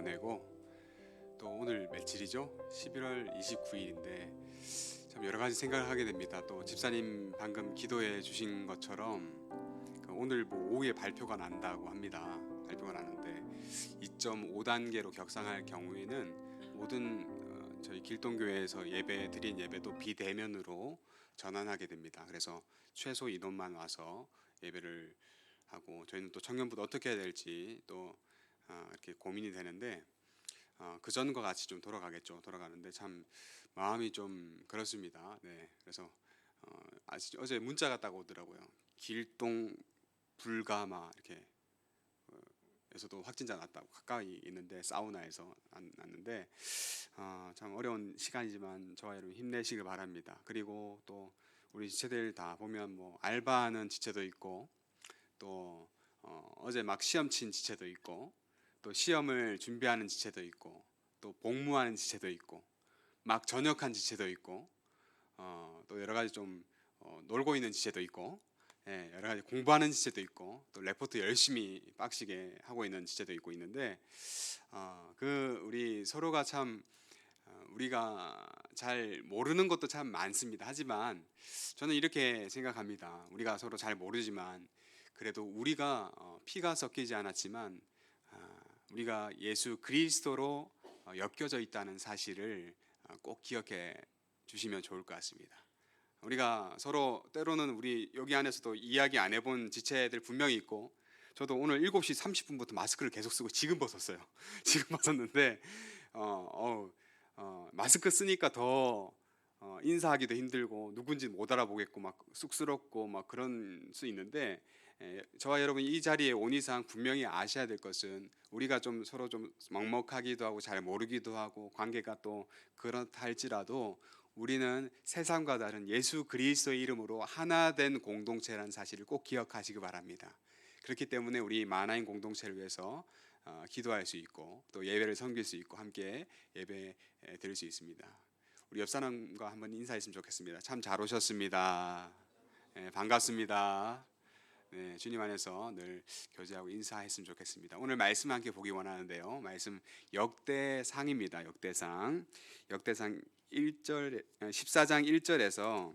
보내고 또 오늘 며칠이죠? 11월 29일인데 참 여러 가지 생각을 하게 됩니다. 또 집사님 방금 기도해 주신 것처럼 오늘 뭐 오후에 발표가 난다고 합니다. 발표가 나는데 2.5단계로 격상할 경우에는 모든 저희 길동교회에서 예배 드린 예배도 비대면으로 전환하게 됩니다. 그래서 최소 인원만 와서 예배를 하고 저희는 또 청년부도 어떻게 해야 될지 또 이렇게 고민이 되는데 그 전과 같이 좀 돌아가겠죠. 돌아가는데 참 마음이 좀 그렇습니다. 네, 그래서 어제 문자가 딱 오더라고요. 길동 불가마 이렇게 에서도 확진자 났다고 가까이 있는데 사우나에서 났는데 참 어려운 시간이지만 저와 여러분 힘내시길 바랍니다. 그리고 또 우리 지체들 다 보면 뭐 알바하는 지체도 있고 또 어제 막 시험 친 지체도 있고 또 시험을 준비하는 지체도 있고 또 복무하는 지체도 있고 막 전역한 지체도 있고 또 여러 가지 좀 놀고 있는 지체도 있고 여러 가지 공부하는 지체도 있고 또 레포트 열심히 빡시게 하고 있는 지체도 있고 있는데 그 우리 서로가 참 우리가 잘 모르는 것도 참 많습니다. 하지만 저는 이렇게 생각합니다. 우리가 서로 잘 모르지만 그래도 우리가 피가 섞이지 않았지만 우리가 예수 그리스도로 엮여져 있다는 사실을 꼭 기억해 주시면 좋을 것 같습니다. 우리가 서로 때로는 우리 여기 안에서도 이야기 안 해본 지체들 분명히 있고 저도 오늘 7시 30분부터 마스크를 계속 쓰고 지금 벗었어요. 지금 벗었는데 마스크 쓰니까 더 인사하기도 힘들고 누군지 못 알아보겠고 막 쑥스럽고 막 그런 수 있는데 저와 여러분이 이 자리에 온 이상 분명히 아셔야 될 것은 우리가 좀 서로 좀 먹먹하기도 하고 잘 모르기도 하고 관계가 또 그렇다 할지라도 우리는 세상과 다른 예수 그리스도의 이름으로 하나 된 공동체라는 사실을 꼭 기억하시기 바랍니다. 그렇기 때문에 우리 만화인 공동체를 위해서 기도할 수 있고 또 예배를 섬길 수 있고 함께 예배 드릴 수 있습니다. 우리 옆 사람과 한번 인사했으면 좋겠습니다. 참 잘 오셨습니다. 반갑습니다. 네, 주님 안에서 늘 교제하고 인사했으면 좋겠습니다. 오늘 말씀 함께 보기 원하는데요. 말씀 역대상입니다. 역대상 1절 14장 1절에서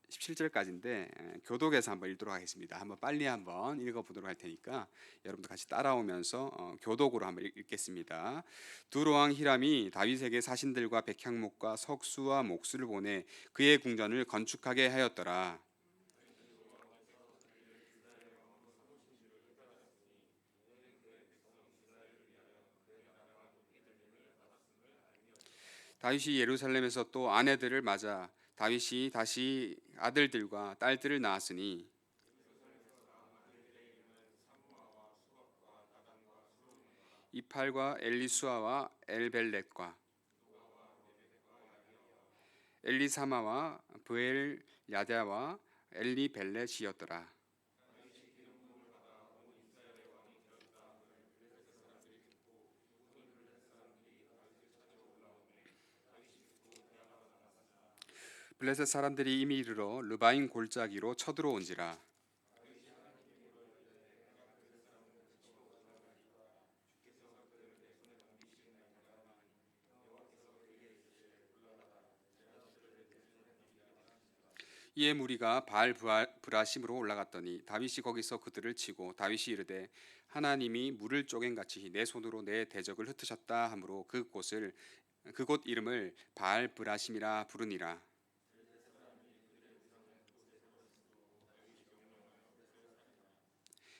17절까지인데 교독에서 한번 읽도록 하겠습니다. 한번 빨리 한번 읽어보도록 할 테니까 여러분도 같이 따라오면서 교독으로 한번 읽겠습니다. 두로 왕 히람이 다윗에게 사신들과 백향목과 석수와 목수를 보내 그의 궁전을 건축하게 하였더라. 다윗이 예루살렘에서 또 아내들을 맞아 다윗이 다시 아들들과 딸들을 낳았으니 이팔과 엘리수아와 엘벨렛과 엘리사마와 브엘 야다와 엘리벨렛이었더라. 블레셋 사람들이 이미 이르러 르바임 골짜기로 쳐들어온지라. 이에 무리가 바알 브라심으로 올라갔더니 다윗이 거기서 그들을 치고 다윗이 이르되 하나님이 물을 쪼갠같이 내 손으로 내 대적을 흩으셨다 하므로 그곳 이름을 바알 브라심이라 부르니라.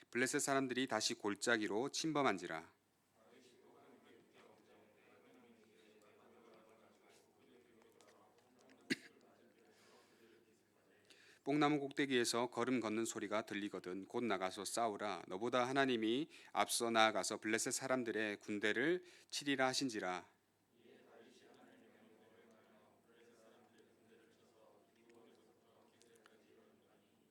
블레셋 사람들이 다시 골짜기로 침범한지라. 뽕나무 꼭대기에서 걸음 걷는 소리가 들리거든 곧 나가서 싸우라. 너보다 하나님이 앞서 나아가서 블레셋 사람들의 군대를 치리라 하신지라.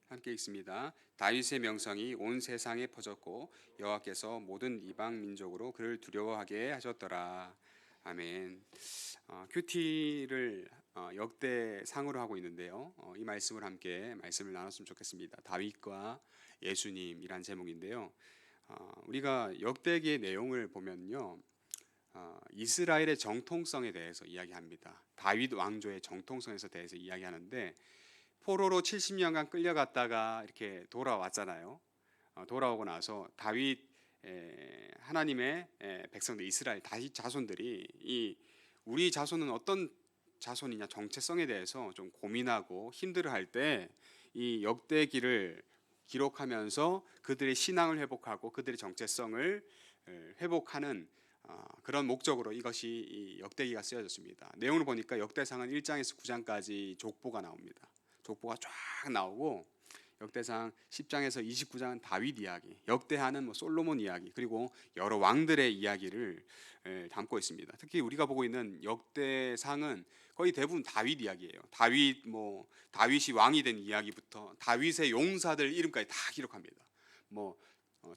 함께 읽습니다. 다윗의 명성이 온 세상에 퍼졌고 여호와께서 모든 이방 민족으로 그를 두려워하게 하셨더라. 아멘. 큐티를 역대상으로 하고 있는데요. 이 말씀을 함께 말씀을 나눴으면 좋겠습니다. 다윗과 예수님이란 제목인데요. 우리가 역대기의 내용을 보면요, 이스라엘의 정통성에 대해서 이야기합니다. 다윗 왕조의 정통성에 대해서 이야기하는데, 포로로 70년간 끌려갔다가 이렇게 돌아왔잖아요. 돌아오고 나서 다윗 하나님의 백성들 이스라엘 다윗 자손들이 우리 자손은 어떤 자손이냐 정체성에 대해서 좀 고민하고 힘들어할 때 이 역대기를 기록하면서 그들의 신앙을 회복하고 그들의 정체성을 회복하는 그런 목적으로 이것이 이 역대기가 쓰여졌습니다. 내용을 보니까 역대상은 1장에서 9장까지 족보가 나옵니다. 족보가 쫙 나오고 역대상 10장에서 29장은 다윗 이야기, 역대하는 솔로몬 이야기, 그리고 여러 왕들의 이야기를 담고 있습니다. 특히 우리가 보고 있는 역대상은 거의 대부분 다윗 이야기예요. 다윗이 왕이 된 이야기부터 다윗의 용사들 이름까지 다 기록합니다.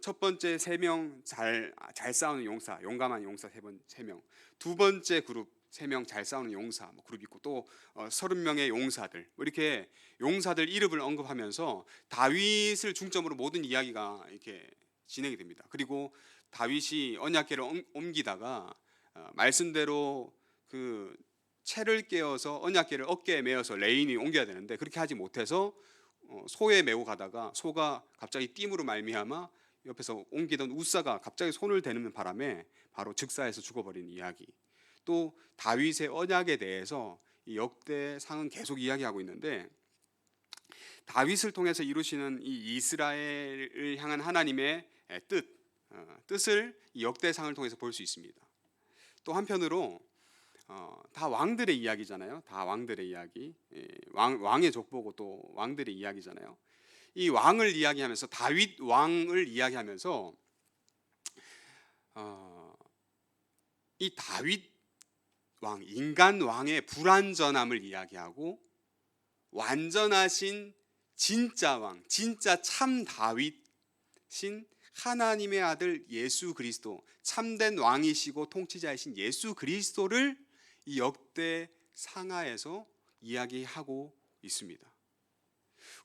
첫 번째 3명 잘 싸우는 용사, 용감한 용사 3명. 두 번째 그룹 3명 잘 싸우는 용사 그룹 있고, 또 30명의 용사들, 이렇게 용사들 이름을 언급하면서 다윗을 중점으로 모든 이야기가 이렇게 진행이 됩니다. 그리고 다윗이 언약궤를 옮기다가 말씀대로 그 채를 깨어서 언약궤를 어깨에 메어서 레인이 옮겨야 되는데 그렇게 하지 못해서 소에 메고 가다가 소가 갑자기 띠므로 말미암아 옆에서 옮기던 우사가 갑자기 손을 대는 바람에 바로 즉사해서 죽어버린 이야기. 또 다윗의 언약에 대해서 이 역대상은 계속 이야기하고 있는데, 다윗을 통해서 이루시는 이 이스라엘을 향한 하나님의 뜻을 이 역대상을 통해서 볼 수 있습니다. 또 한편으로 다 왕들의 이야기잖아요. 다 왕들의 이야기, 왕의 족보고 또 왕들의 이야기잖아요. 이 왕을 이야기하면서 다윗 왕을 이야기하면서 이 다윗 왕, 인간 왕의 불완전함을 이야기하고 완전하신 진짜 왕, 진짜 참 다윗신 하나님의 아들 예수 그리스도, 참된 왕이시고 통치자이신 예수 그리스도를 이 역대 상하에서 이야기하고 있습니다.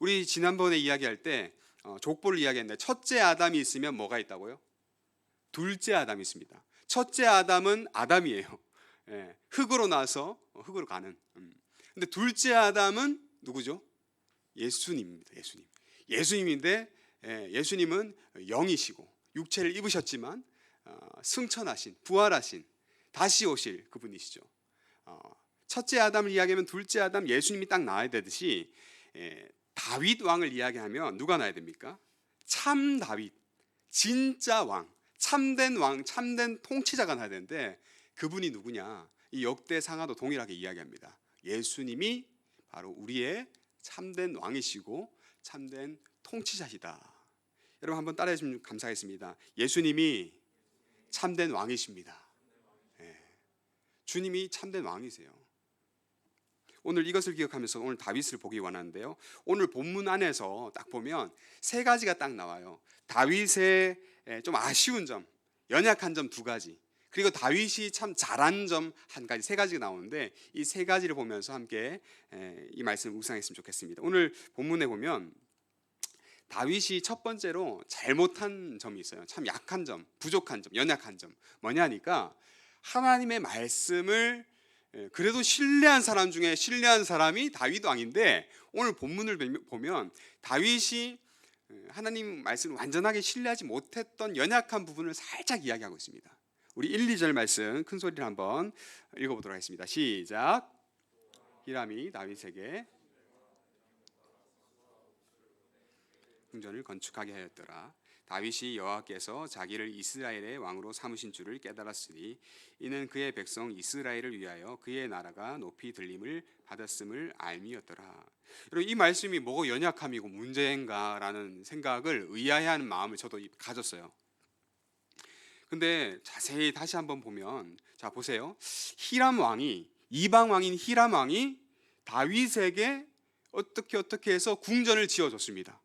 우리 지난번에 이야기할 때 족보를 이야기했는데, 첫째 아담이 있으면 뭐가 있다고요? 둘째 아담이 있습니다. 첫째 아담은 아담이에요. 흙으로 나서 흙으로 가는. 근데 둘째 아담은 누구죠? 예수님입니다. 예수님인데 예수님은 영이시고 육체를 입으셨지만 승천하신, 부활하신, 다시 오실 그분이시죠. 첫째 아담을 이야기하면 둘째 아담 예수님이 딱 나와야 되듯이 다윗 왕을 이야기하면 누가 나와야 됩니까? 참 다윗, 진짜 왕, 참된 왕, 참된 통치자가 나와야 되는데 그분이 누구냐? 이 역대 상하도 동일하게 이야기합니다. 예수님이 바로 우리의 참된 왕이시고 참된 통치자시다. 여러분 한번 따라해 주시면 감사하겠습니다. 예수님이 참된 왕이십니다. 주님이 참된 왕이세요. 오늘 이것을 기억하면서 오늘 다윗을 보기 원하는데요, 오늘 본문 안에서 딱 보면 3가지가 딱 나와요. 다윗의 좀 아쉬운 점, 연약한 점 2가지, 그리고 다윗이 참 잘한 점 1가지, 3가지가 나오는데 이 3가지를 보면서 함께 이 말씀을 묵상했으면 좋겠습니다. 오늘 본문에 보면 다윗이 첫 번째로 잘못한 점이 있어요. 참 약한 점, 부족한 점, 연약한 점. 뭐냐니까 하나님의 말씀을 그래도 신뢰한 사람 중에 신뢰한 사람이 다윗 왕인데, 오늘 본문을 보면 다윗이 하나님 말씀을 완전하게 신뢰하지 못했던 연약한 부분을 살짝 이야기하고 있습니다. 우리 1, 2절 말씀 큰 소리를 한번 읽어보도록 하겠습니다. 시작. 히람이 다윗에게 궁전을 건축하게 하였더라. 다윗이 여호와께서 자기를 이스라엘의 왕으로 삼으신 줄을 깨달았으니 이는 그의 백성 이스라엘을 위하여 그의 나라가 높이 들림을 받았음을 알미였더라. 여러분, 이 말씀이 뭐가 연약함이고 문제인가라는 생각을 의아해하는 마음을 저도 가졌어요. 근데 자세히 다시 한번 보면, 자 보세요. 히람 왕이, 이방 왕인 히람 왕이 다윗에게 어떻게 해서 궁전을 지어줬습니다.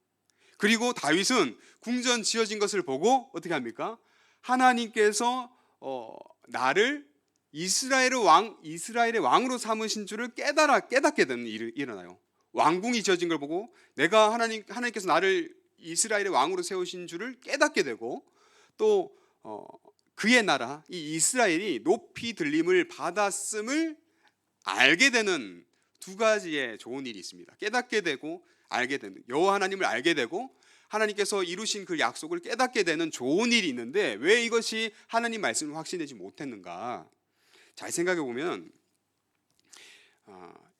그리고 다윗은 궁전 지어진 것을 보고 어떻게 합니까? 하나님께서 나를 이스라엘의 왕으로 삼으신 줄을 깨닫게 되는 일이 일어나요. 왕궁이 지어진 걸 보고 내가 하나님께서 나를 이스라엘의 왕으로 세우신 줄을 깨닫게 되고, 또 그의 나라 이 이스라엘이 높이 들림을 받았음을 알게 되는 두 가지의 좋은 일이 있습니다. 깨닫게 되고 알게 되는, 여호와 하나님을 알게 되고 하나님께서 이루신 그 약속을 깨닫게 되는 좋은 일이 있는데 왜 이것이 하나님 말씀을 확신되지 못했는가? 잘 생각해 보면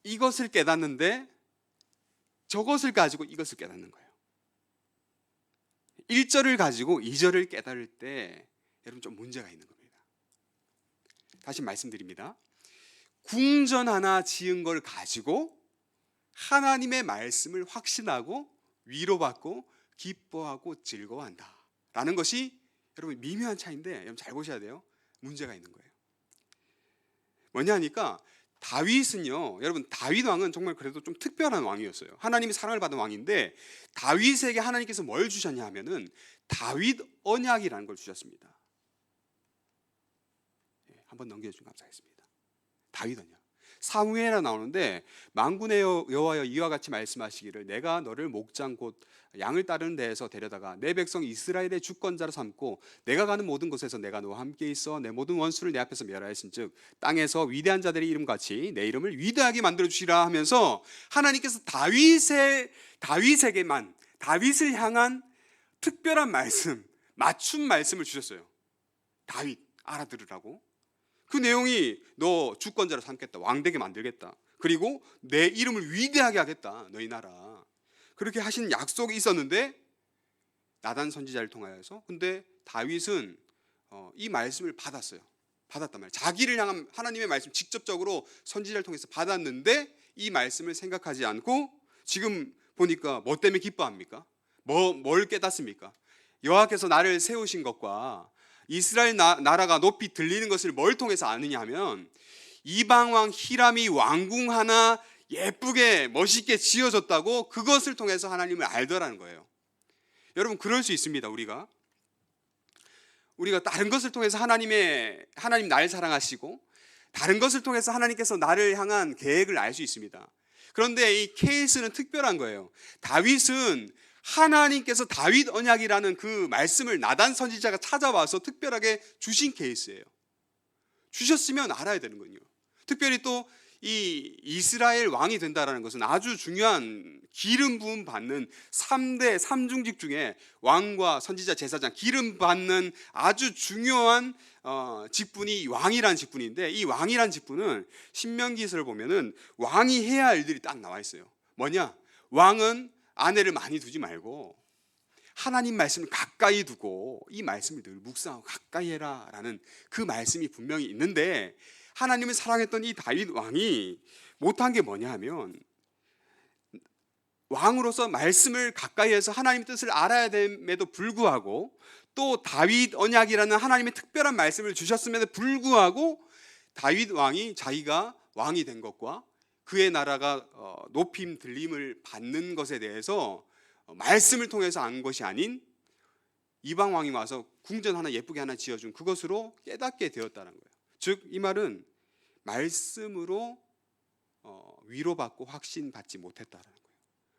이것을 깨닫는데 저것을 가지고 이것을 깨닫는 거예요. 1절을 가지고 2절을 깨달을 때 여러분 좀 문제가 있는 겁니다. 다시 말씀드립니다. 궁전 하나 지은 걸 가지고 하나님의 말씀을 확신하고 위로받고 기뻐하고 즐거워한다 라는 것이 여러분 미묘한 차이인데 여러분 잘 보셔야 돼요. 문제가 있는 거예요. 뭐냐 하니까 다윗은요, 여러분 다윗 왕은 정말 그래도 좀 특별한 왕이었어요. 하나님의 사랑을 받은 왕인데 다윗에게 하나님께서 뭘 주셨냐 하면은 다윗 언약이라는 걸 주셨습니다. 한번 넘겨주시면 감사하겠습니다. 다윗 언약. 사무엘에 나오는데 만군의 여호와여 이와 같이 말씀하시기를 내가 너를 목장 곧 양을 따르는 데에서 데려다가 내 백성 이스라엘의 주권자로 삼고 내가 가는 모든 곳에서 내가 너와 함께 있어 내 모든 원수를 내 앞에서 멸하였은즉 땅에서 위대한 자들의 이름같이 내 이름을 위대하게 만들어 주시라 하면서 하나님께서 다윗에게만 다윗을 향한 특별한 말씀, 맞춤 말씀을 주셨어요. 다윗 알아들으라고. 그 내용이 너 주권자로 삼겠다, 왕되게 만들겠다, 그리고 내 이름을 위대하게 하겠다, 너희 나라. 그렇게 하신 약속이 있었는데 나단 선지자를 통하여서. 근데 다윗은 이 말씀을 받았어요. 받았단 말이에요. 자기를 향한 하나님의 말씀 직접적으로 선지자를 통해서 받았는데 이 말씀을 생각하지 않고 지금 보니까 뭐 때문에 기뻐합니까? 뭘 깨닫습니까? 여호와께서 나를 세우신 것과 이스라엘 나라가 높이 들리는 것을 뭘 통해서 아느냐 하면 이방왕 히람이 왕궁 하나 예쁘게 멋있게 지어졌다고 그것을 통해서 하나님을 알더라는 거예요. 여러분 그럴 수 있습니다. 우리가 다른 것을 통해서 하나님 나를 사랑하시고 다른 것을 통해서 하나님께서 나를 향한 계획을 알 수 있습니다. 그런데 이 케이스는 특별한 거예요. 다윗은 하나님께서 다윗 언약이라는 그 말씀을 나단 선지자가 찾아와서 특별하게 주신 케이스예요. 주셨으면 알아야 되는군요. 특별히 또 이 이스라엘 왕이 된다는 것은 아주 중요한 기름 부음 받는 3대 삼중직 중에 왕과 선지자, 제사장 기름 받는 아주 중요한 직분이 왕이라는 직분인데 이 왕이라는 직분은 신명기서를 보면은 왕이 해야 할 일들이 딱 나와 있어요. 뭐냐? 왕은 아내를 많이 두지 말고 하나님 말씀을 가까이 두고 이 말씀을 늘 묵상하고 가까이 해라 라는 그 말씀이 분명히 있는데 하나님을 사랑했던 이 다윗 왕이 못한 게 뭐냐 하면 왕으로서 말씀을 가까이 해서 하나님의 뜻을 알아야 됨에도 불구하고 또 다윗 언약이라는 하나님의 특별한 말씀을 주셨음에도 불구하고 다윗 왕이 자기가 왕이 된 것과 그의 나라가 높임 들림을 받는 것에 대해서 말씀을 통해서 안 것이 아닌 이방 왕이 와서 궁전 하나 예쁘게 하나 지어준 그것으로 깨닫게 되었다는 거예요. 즉 이 말은 말씀으로 위로받고 확신받지 못했다는 거예요.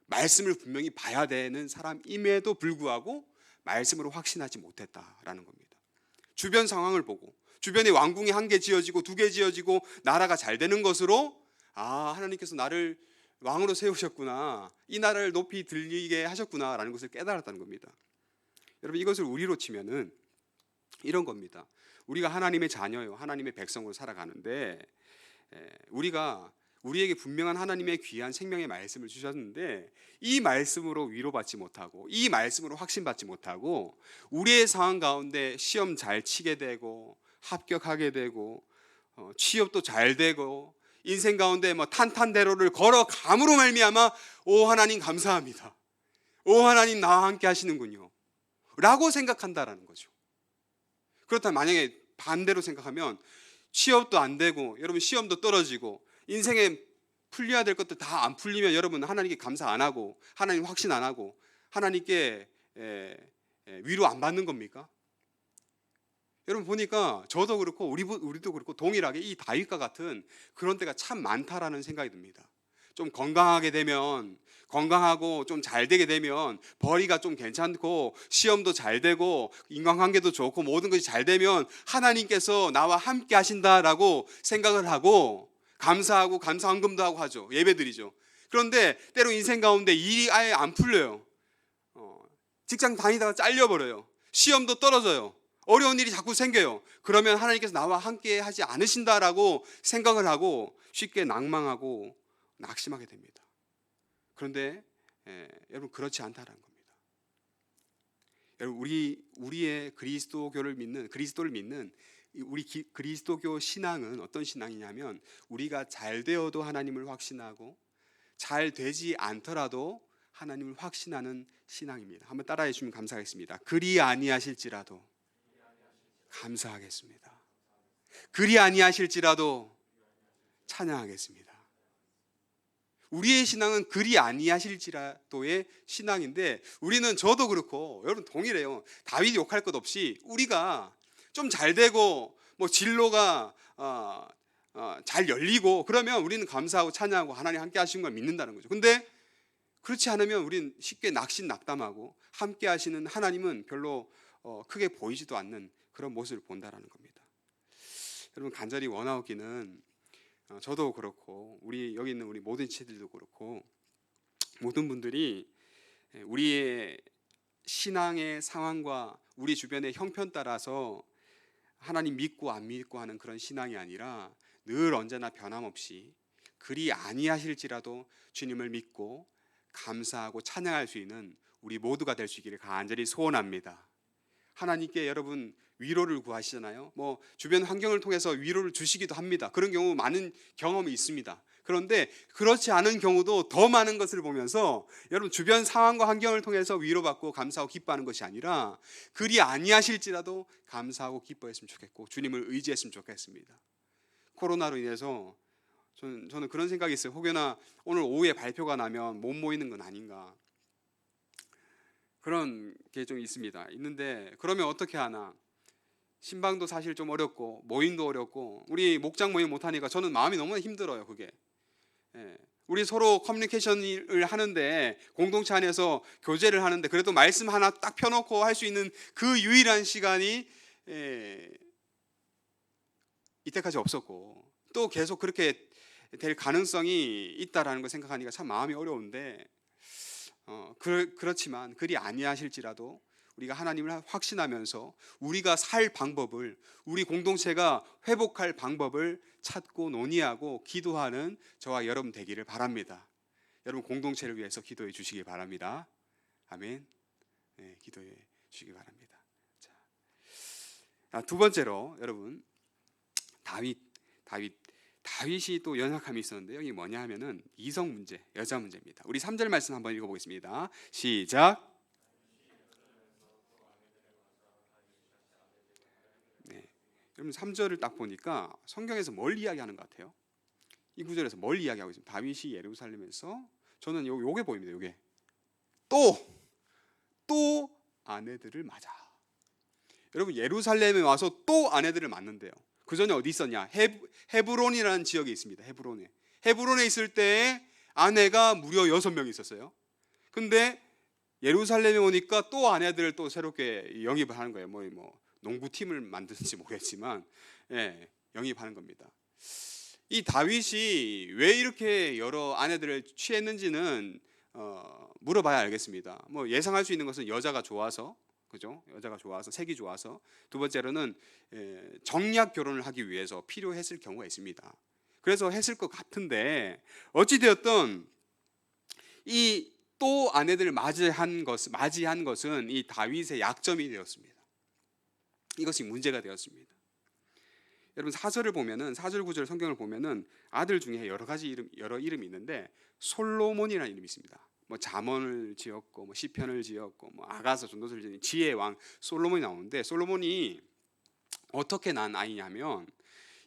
말씀을 분명히 봐야 되는 사람임에도 불구하고 말씀으로 확신하지 못했다라는 겁니다. 주변 상황을 보고 주변에 왕궁이 1개 지어지고 2개 지어지고 나라가 잘 되는 것으로 하나님께서 나를 왕으로 세우셨구나, 이 나라를 높이 들리게 하셨구나라는 것을 깨달았다는 겁니다. 여러분 이것을 우리로 치면은 이런 겁니다. 우리가 하나님의 자녀요, 하나님의 백성으로 살아가는데 우리에게 분명한 하나님의 귀한 생명의 말씀을 주셨는데 이 말씀으로 위로받지 못하고 이 말씀으로 확신받지 못하고 우리의 상황 가운데 시험 잘 치게 되고 합격하게 되고 취업도 잘 되고 인생 가운데 탄탄대로를 걸어감으로 말미암아 오 하나님 감사합니다, 오 하나님 나와 함께 하시는군요 라고 생각한다라는 거죠. 그렇다면 만약에 반대로 생각하면 취업도 안 되고 여러분 시험도 떨어지고 인생에 풀려야 될 것도 다 안 풀리면 여러분 하나님께 감사 안 하고 하나님 확신 안 하고 하나님께 위로 안 받는 겁니까? 여러분 보니까 저도 그렇고 우리도 그렇고 동일하게 이 다윗과 같은 그런 때가 참 많다라는 생각이 듭니다. 좀 건강하게 되면, 건강하고 좀 잘 되게 되면, 벌이가 좀 괜찮고 시험도 잘 되고 인간관계도 좋고 모든 것이 잘 되면 하나님께서 나와 함께 하신다라고 생각을 하고 감사하고 감사헌금도 하고 하죠. 예배드리죠. 그런데 때로 인생 가운데 일이 아예 안 풀려요. 직장 다니다가 잘려버려요. 시험도 떨어져요. 어려운 일이 자꾸 생겨요. 그러면 하나님께서 나와 함께 하지 않으신다라고 생각을 하고 쉽게 낭망하고 낙심하게 됩니다. 그런데 여러분, 그렇지 않다라는 겁니다. 여러분, 우리의 그리스도를 믿는 우리 그리스도교 신앙은 어떤 신앙이냐면, 우리가 잘 되어도 하나님을 확신하고 잘 되지 않더라도 하나님을 확신하는 신앙입니다. 한번 따라해 주시면 감사하겠습니다. 그리 아니하실지라도 감사하겠습니다. 그리 아니하실지라도 찬양하겠습니다. 우리의 신앙은 그리 아니하실지라도의 신앙인데, 우리는, 저도 그렇고 여러분 동일해요. 다윗이 욕할 것 없이 우리가 좀 잘 되고 뭐 진로가 잘 열리고 그러면 우리는 감사하고 찬양하고 하나님 함께 하시는 걸 믿는다는 거죠. 근데 그렇지 않으면 우리는 쉽게 낙심낙담하고 함께 하시는 하나님은 별로 크게 보이지도 않는 그런 모습을 본다라는 겁니다. 여러분, 간절히 원하옵기는, 저도 그렇고 우리 여기 있는 우리 모든 지체들도 그렇고 모든 분들이 우리의 신앙의 상황과 우리 주변의 형편 따라서 하나님 믿고 안 믿고 하는 그런 신앙이 아니라 늘 언제나 변함없이 그리 아니하실지라도 주님을 믿고 감사하고 찬양할 수 있는 우리 모두가 될 수 있기를 간절히 소원합니다. 하나님께 여러분 위로를 구하시잖아요. 뭐 주변 환경을 통해서 위로를 주시기도 합니다. 그런 경우 많은 경험이 있습니다. 그런데 그렇지 않은 경우도 더 많은 것을 보면서 여러분, 주변 상황과 환경을 통해서 위로받고 감사하고 기뻐하는 것이 아니라 그리 아니하실지라도 감사하고 기뻐했으면 좋겠고 주님을 의지했으면 좋겠습니다. 코로나로 인해서 저는 그런 생각이 있어요. 혹여나 오늘 오후에 발표가 나면 못 모이는 건 아닌가, 그런 게 좀 있는데 그러면 어떻게 하나. 신방도 사실 좀 어렵고 모임도 어렵고 우리 목장 모임 못하니까 저는 마음이 너무 힘들어요. 그게 우리 서로 커뮤니케이션을 하는데, 공동체 안에서 교제를 하는데, 그래도 말씀 하나 딱 펴놓고 할 수 있는 그 유일한 시간이 이때까지 없었고, 또 계속 그렇게 될 가능성이 있다라는 걸 생각하니까 참 마음이 어려운데, 그렇지만 그리 아니하실지라도 우리가 하나님을 확신하면서 우리가 살 방법을, 우리 공동체가 회복할 방법을 찾고 논의하고 기도하는 저와 여러분 되기를 바랍니다. 여러분, 공동체를 위해서 기도해 주시기 바랍니다. 아멘. 기도해 주시기 바랍니다. 자, 두 번째로 여러분, 다윗이 또 연약함이 있었는데요. 이게 뭐냐 하면은 이성 문제, 여자 문제입니다. 우리 3절 말씀 한번 읽어보겠습니다. 시작. 여러분, 3절을 딱 보니까 성경에서 뭘 이야기하는 것 같아요? 이 구절에서 뭘 이야기하고 있습니다. 다윗이 예루살렘에서, 저는 요게 보입니다. 요게 또 아내들을 맞아. 여러분, 예루살렘에 와서 또 아내들을 맞는데요. 그 전에 어디 있었냐? 헤브론이라는 지역이 있습니다. 헤브론에 있을 때 아내가 무려 6명이 있었어요. 근데 예루살렘에 오니까 또 아내들을 또 새롭게 영입을 하는 거예요. 뭐 농구팀을 만드는지 모르겠지만 영입하는 겁니다. 이 다윗이 왜 이렇게 여러 아내들을 취했는지는 물어봐야 알겠습니다. 뭐 예상할 수 있는 것은 여자가 좋아서, 그죠? 여자가 좋아서, 색이 좋아서. 두 번째로는 정략 결혼을 하기 위해서 필요했을 경우가 있습니다. 그래서 했을 것 같은데, 어찌 되었든 이 또 아내들을 맞이한 것은 이 다윗의 약점이 되었습니다. 이것이 문제가 되었습니다. 여러분, 4절을 보면은, 4절 9절 성경을 보면은 아들 중에 여러 이름이 있는데 솔로몬이라는 이름이 있습니다. 뭐 잠언을 지었고 뭐 시편을 지었고 뭐 아가서 전도서를 지은 지혜의 왕 솔로몬이 나오는데, 솔로몬이 어떻게 난 아이냐면,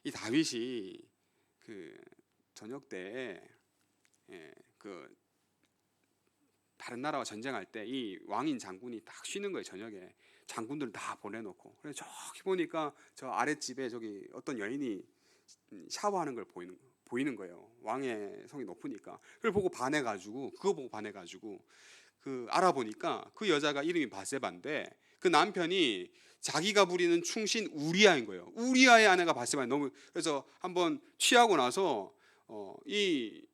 이 다윗이 그 저녁 때 다른 나라와 전쟁할 때 이 왕인 장군이 딱 쉬는 거예요. 저녁에 장군들 다 보내놓고. 그래서 저기 보니까 저 아랫집에 저기 어떤 여인이 샤워하는 걸 보이는 거예요. 왕의 성이 높으니까. 그걸 보고 반해가지고 그거 보고 반해가지고 그 알아보니까 그 여자가 이름이 바세바인데 그 남편이 자기가 부리는 충신 우리아인 거예요. 우리아의 아내가 바세바예요. 너무 그래서 한번 취하고 나서 이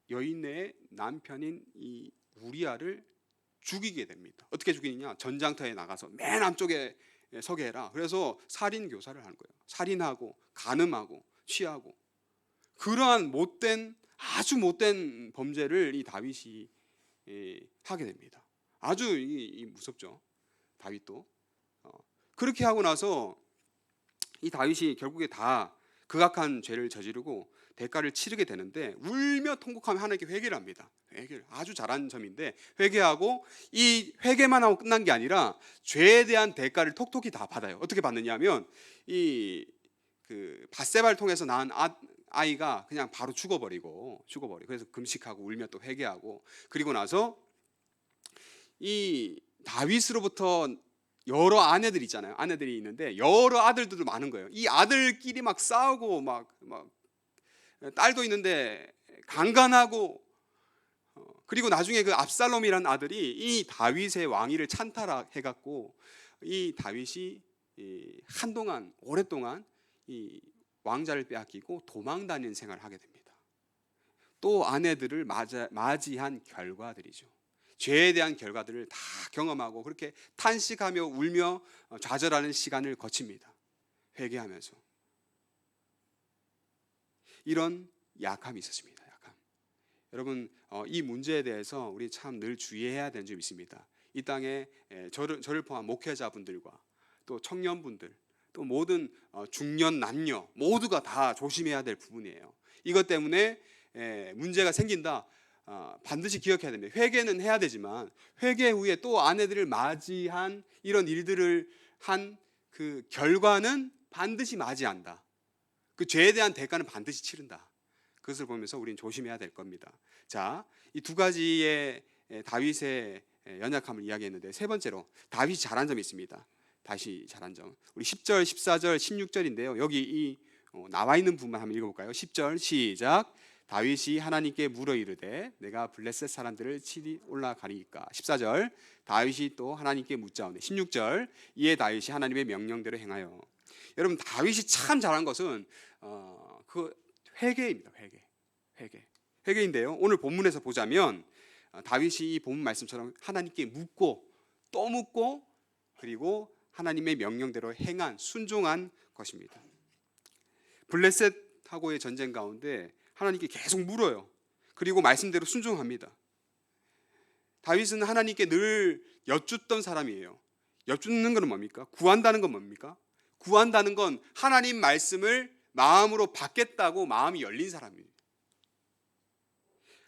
여인의 남편인 이 우리아를 죽이게 됩니다. 어떻게 죽이느냐? 전장터에 나가서 맨 앞쪽에 서게 해라. 그래서 살인 교사를 하는 거예요. 살인하고 간음하고 취하고 그러한 못된 아주 못된 범죄를 이 다윗이 하게 됩니다. 아주 무섭죠. 다윗도 그렇게 하고 나서 이 다윗이 결국에 다 극악한 죄를 저지르고 대가를 치르게 되는데 울며 통곡하며 하나님께 회개를 합니다. 회개를 아주 잘한 점인데 회개하고 이 회개만 하고 끝난 게 아니라 죄에 대한 대가를 톡톡히 다 받아요. 어떻게 받느냐면 이 그 밧세바를 통해서 낳은 아이가 그냥 바로 죽어버리고 그래서 금식하고 울며 또 회개하고 그리고 나서 이 다윗으로부터 여러 아내들이 있잖아요. 아내들이 있는데 여러 아들들도 많은 거예요. 이 아들끼리 막 싸우고 막 딸도 있는데 강간하고 그리고 나중에 그 압살롬이라는 아들이 이 다윗의 왕위를 찬탈해갖고 이 다윗이 한동안 오랫동안 이 왕자를 빼앗기고 도망 다니는 생활을 하게 됩니다. 또 아내들을 맞이한 결과들이죠. 죄에 대한 결과들을 다 경험하고 그렇게 탄식하며 울며 좌절하는 시간을 거칩니다. 회개하면서 이런 약함이 있었습니다. 약함. 여러분 이 문제에 대해서 우리 참 늘 주의해야 되는 점이 있습니다. 이 땅에 저를 포함한 목회자분들과 또 청년분들 또 모든 중년 남녀 모두가 다 조심해야 될 부분이에요. 이것 때문에 문제가 생긴다. 반드시 기억해야 됩니다. 회개는 해야 되지만 회개 후에 또 아내들을 맞이한 이런 일들을 한 그 결과는 반드시 맞이한다. 그 죄에 대한 대가는 반드시 치른다. 그것을 보면서 우리는 조심해야 될 겁니다. 자, 이 두 가지의 다윗의 연약함을 이야기했는데 세 번째로 다윗이 잘한 점이 있습니다. 다시 잘한 점. 우리 10절, 14절, 16절인데요. 여기 이 나와 있는 부분만 한번 읽어볼까요? 10절 시작. 다윗이 하나님께 물어 이르되 내가 블레셋 사람들을 치리 올라가리이까. 14절 다윗이 또 하나님께 묻자오네. 16절 이에 다윗이 하나님의 명령대로 행하여. 여러분 다윗이 참 잘한 것은 그 회개입니다. 회개인데요. 오늘 본문에서 보자면 다윗이 이 본문 말씀처럼 하나님께 묻고 또 묻고 그리고 하나님의 명령대로 행한 순종한 것입니다. 블레셋하고의 전쟁 가운데 하나님께 계속 물어요. 그리고 말씀대로 순종합니다. 다윗은 하나님께 늘 여쭙던 사람이에요. 여쭙는 건 뭡니까? 구한다는 건 뭡니까? 구한다는 건 하나님 말씀을 마음으로 받겠다고 마음이 열린 사람이에요.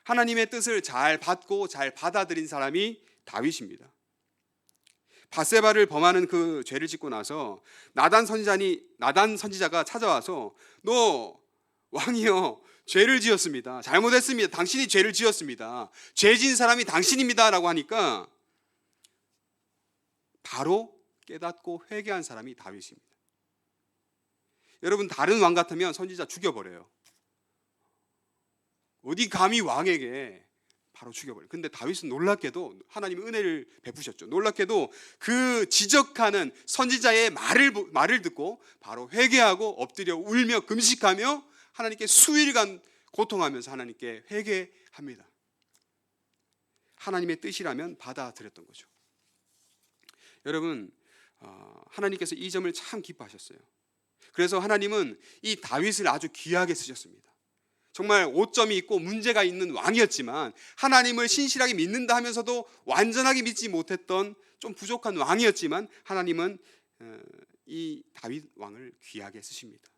하나님의 뜻을 잘 받고 잘 받아들인 사람이 다윗입니다. 밧세바를 범하는 그 죄를 짓고 나서 나단 선지자가 찾아와서 너 왕이여 죄를 지었습니다. 잘못했습니다. 당신이 죄를 지었습니다. 죄 지은 사람이 당신입니다 라고 하니까 바로 깨닫고 회개한 사람이 다윗입니다. 여러분 다른 왕 같으면 선지자 죽여버려요. 어디 감히 왕에게 바로 죽여버려요. 근데 다윗은 놀랍게도 하나님의 은혜를 베푸셨죠. 놀랍게도 그 지적하는 선지자의 말을 듣고 바로 회개하고 엎드려 울며 금식하며 하나님께 수일간 고통하면서 하나님께 회개합니다. 하나님의 뜻이라면 받아들였던 거죠. 여러분 하나님께서 이 점을 참 기뻐하셨어요. 그래서 하나님은 이 다윗을 아주 귀하게 쓰셨습니다. 정말 오점이 있고 문제가 있는 왕이었지만 하나님을 신실하게 믿는다 하면서도 완전하게 믿지 못했던 좀 부족한 왕이었지만 하나님은 이 다윗 왕을 귀하게 쓰십니다.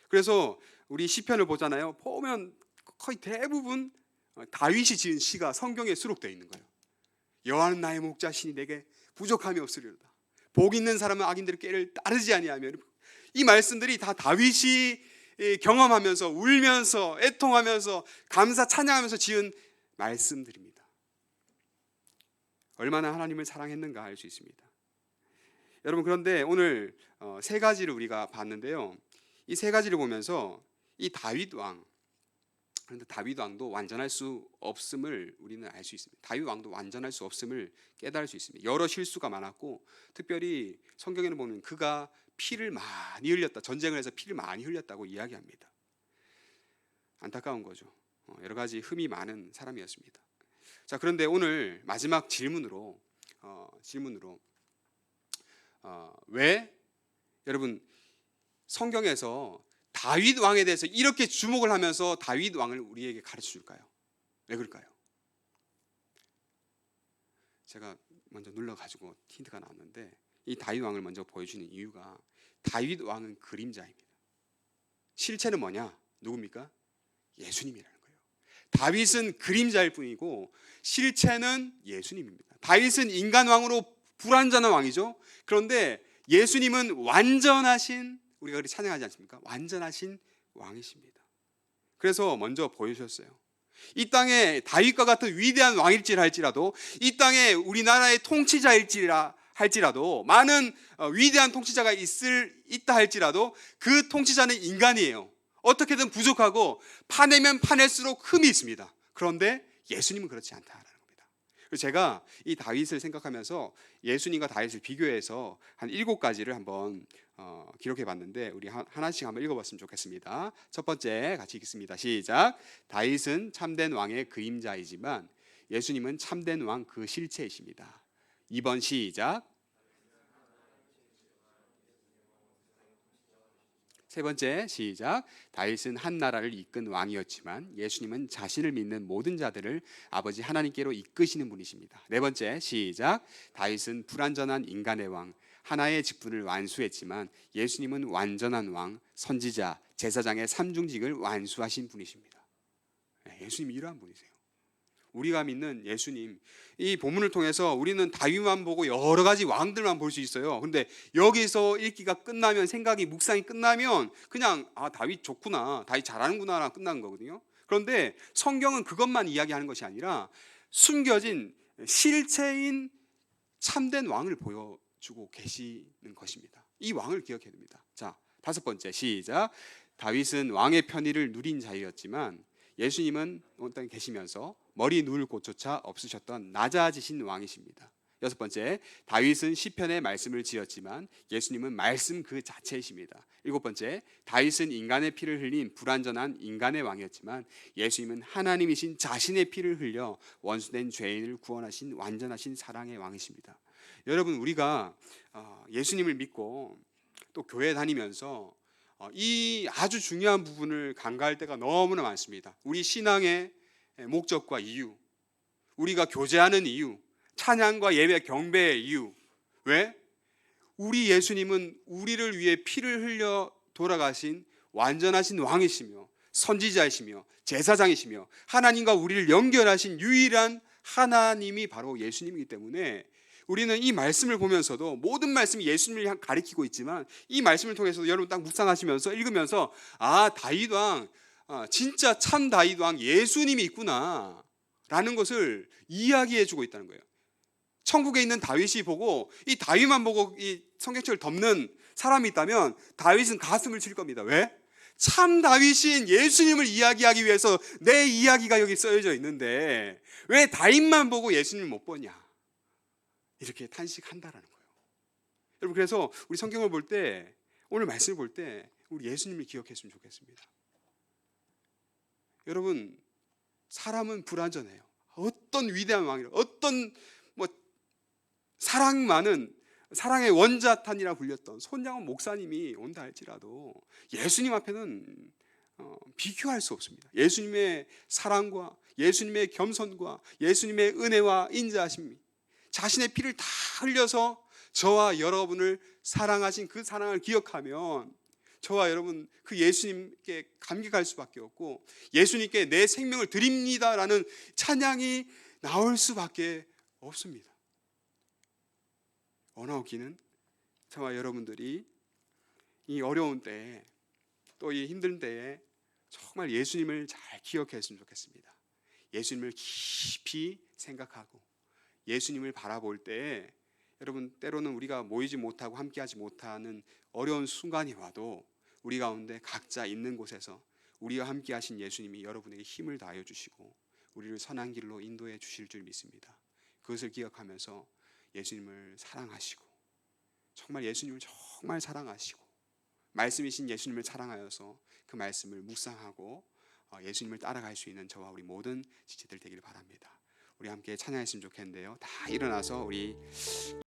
그래서 우리 시편을 보잖아요. 보면 거의 대부분 다윗이 지은 시가 성경에 수록되어 있는 거예요. 여호와는 나의 목자시니 내게 부족함이 없으리로다. 복 있는 사람은 악인들의 꾀를 따르지 아니하며. 이 말씀들이 다 다윗이 경험하면서 울면서 애통하면서 감사 찬양하면서 지은 말씀들입니다. 얼마나 하나님을 사랑했는가 알 수 있습니다. 여러분, 그런데 오늘 세 가지를 우리가 봤는데요. 이 세 가지를 보면서 이 다윗 왕, 그런데 다윗 왕도 완전할 수 없음을 우리는 알 수 있습니다. 다윗 왕도 완전할 수 없음을 깨달을 수 있습니다. 여러 실수가 많았고, 특별히 성경에는 보면 그가 피를 많이 흘렸다, 전쟁을 해서 피를 많이 흘렸다고 이야기합니다. 안타까운 거죠. 여러 가지 흠이 많은 사람이었습니다. 자, 그런데 오늘 마지막 질문으로 왜 여러분 성경에서 다윗 왕에 대해서 이렇게 주목을 하면서 다윗 왕을 우리에게 가르쳐 줄까요? 왜 그럴까요? 제가 먼저 눌러가지고 힌트가 나왔는데, 이 다윗 왕을 먼저 보여주는 이유가 다윗 왕은 그림자입니다. 실체는 뭐냐? 누굽니까? 예수님이라는 거예요. 다윗은 그림자일 뿐이고 실체는 예수님입니다. 다윗은 인간 왕으로 불완전한 왕이죠. 그런데 예수님은 완전하신, 우리가 그렇게 찬양하지 않습니까? 완전하신 왕이십니다. 그래서 먼저 보여주셨어요. 이 땅에 다윗과 같은 위대한 왕일지라도, 이 땅에 우리나라의 통치자일지라도, 많은 위대한 통치자가 있다 할지라도 그 통치자는 인간이에요. 어떻게든 부족하고 파내면 파낼수록 흠이 있습니다. 그런데 예수님은 그렇지 않다라는 겁니다. 그래서 제가 이 다윗을 생각하면서 예수님과 다윗을 비교해서 한 7가지를 한번 기록해 봤는데, 우리 하나씩 한번 읽어봤으면 좋겠습니다. 첫 번째 같이 읽겠습니다. 시작. 다윗은 참된 왕의 그림자이지만 예수님은 참된 왕 그 실체이십니다. 2번 시작. 세 번째 시작. 다윗은 한 나라를 이끈 왕이었지만 예수님은 자신을 믿는 모든 자들을 아버지 하나님께로 이끄시는 분이십니다. 네 번째 시작. 다윗은 불완전한 인간의 왕, 하나의 직분을 완수했지만 예수님은 완전한 왕, 선지자, 제사장의 삼중직을 완수하신 분이십니다. 예수님이 이러한 분이세요. 우리가 믿는 예수님, 이 본문을 통해서 우리는 다윗만 보고 여러 가지 왕들만 볼 수 있어요. 그런데 여기서 읽기가 끝나면, 생각이 묵상이 끝나면 그냥 다윗 좋구나, 다윗 잘하는구나 끝나는 거거든요. 그런데 성경은 그것만 이야기하는 것이 아니라 숨겨진 실체인 참된 왕을 보여주고 계시는 것입니다. 이 왕을 기억해야 됩니다. 자, 다섯 번째 시작. 다윗은 왕의 편의를 누린 자였지만 예수님은 온 땅에 계시면서 머리 누울 곳조차 없으셨던 낮아지신 왕이십니다. 여섯 번째, 다윗은 시편의 말씀을 지었지만 예수님은 말씀 그 자체이십니다. 일곱 번째, 다윗은 인간의 피를 흘린 불완전한 인간의 왕이었지만 예수님은 하나님이신 자신의 피를 흘려 원수된 죄인을 구원하신 완전하신 사랑의 왕이십니다. 여러분, 우리가 예수님을 믿고 또 교회 다니면서 이 아주 중요한 부분을 간과할 때가 너무나 많습니다. 우리 신앙의 목적과 이유, 우리가 교제하는 이유, 찬양과 예배 경배의 이유. 왜? 우리 예수님은 우리를 위해 피를 흘려 돌아가신 완전하신 왕이시며 선지자이시며 제사장이시며 하나님과 우리를 연결하신 유일한 하나님이 바로 예수님이기 때문에 우리는 이 말씀을 보면서도, 모든 말씀이 예수님을 가리키고 있지만 이 말씀을 통해서도 여러분 딱 묵상하시면서 읽으면서 다윗 왕, 진짜 참 다윗 왕 예수님이 있구나 라는 것을 이야기해 주고 있다는 거예요. 천국에 있는 다윗이 보고, 이 다윗만 보고 이 성경책을 덮는 사람이 있다면 다윗은 가슴을 칠 겁니다. 왜? 참 다윗인 예수님을 이야기하기 위해서 내 이야기가 여기 써져 있는데 왜 다윗만 보고 예수님을 못 보냐, 이렇게 탄식한다라는 거예요. 여러분, 그래서 우리 성경을 볼 때, 오늘 말씀을 볼 때 우리 예수님을 기억했으면 좋겠습니다. 여러분, 사람은 불완전해요. 어떤 위대한 왕이라, 어떤 사랑 많은, 사랑의 원자탄이라 불렸던 손양원 목사님이 온다 할지라도 예수님 앞에는 비교할 수 없습니다. 예수님의 사랑과 예수님의 겸손과 예수님의 은혜와 인자하심이, 자신의 피를 다 흘려서 저와 여러분을 사랑하신 그 사랑을 기억하면 저와 여러분 그 예수님께 감격할 수밖에 없고, 예수님께 내 생명을 드립니다라는 찬양이 나올 수밖에 없습니다. 원하옵기는 저와 여러분들이 이 어려운 때에, 또 이 힘든 때에 정말 예수님을 잘 기억했으면 좋겠습니다. 예수님을 깊이 생각하고 예수님을 바라볼 때에 여러분, 때로는 우리가 모이지 못하고 함께하지 못하는 어려운 순간이 와도 우리 가운데 각자 있는 곳에서 우리와 함께하신 예수님이 여러분에게 힘을 다하여 주시고 우리를 선한 길로 인도해 주실 줄 믿습니다. 그것을 기억하면서 예수님을 사랑하시고, 정말 예수님을 정말 사랑하시고, 말씀이신 예수님을 사랑하여서 그 말씀을 묵상하고 예수님을 따라갈 수 있는 저와 우리 모든 지체들 되기를 바랍니다. 우리 함께 찬양했으면 좋겠는데요. 다 일어나서 우리